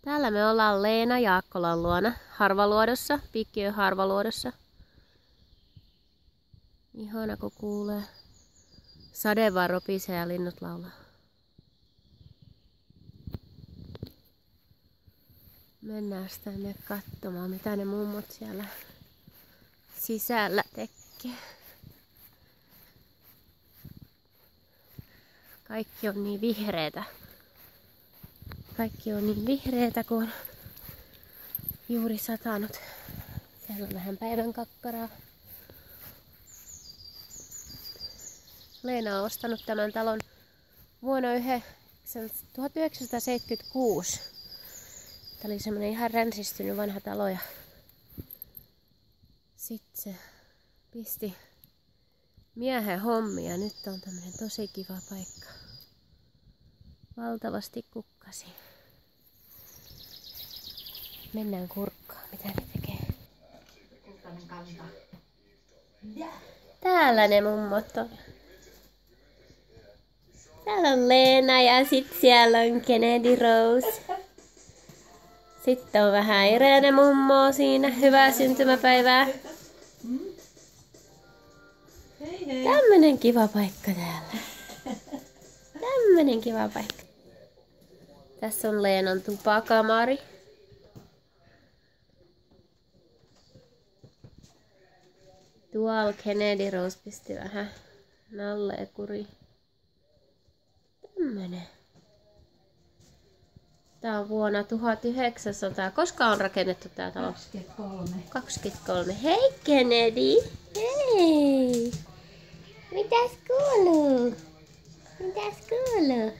Täällä me ollaan Leena Jaakkolan luona Harvaluodossa, Piikkiön Harvaluodossa. Ihana kun kuulee. Sade vaan ropisee ja linnut laulaa. Mennään tänne katsomaan mitä ne mummot siellä sisällä tekee. Kaikki on niin vihreätä. Kaikki on niin vihreätä, kun on juuri satanut. Siellä on vähän päivän kakkaraa. Leena on ostanut tämän talon vuonna 1976. Tämä oli semmonen ihan ränsistynyt vanha talo ja sitten se pisti miehen hommia. Nyt on tämmönen tosi kiva paikka. Valtavasti kukkasi. Mennään kurkkaan, mitä ne tekee. Täällä ne mummot on. Täällä on Leena ja sit siellä on Kennedy Rose. Sitten on vähän Irene mummoa siinä. Hyvää syntymäpäivää. Tämmönen kiva paikka täällä. Tämmönen kiva paikka. Tässä on Leenan tupakamari. Tuolla Kennedy Rose pisti vähän nalleen kuriin. Tämmönen. Tää on vuonna 1900. Koska on rakennettu tää talo? 23. Hei Kennedy! Hei! Mitäs kuuluu? Mitäs kuuluu?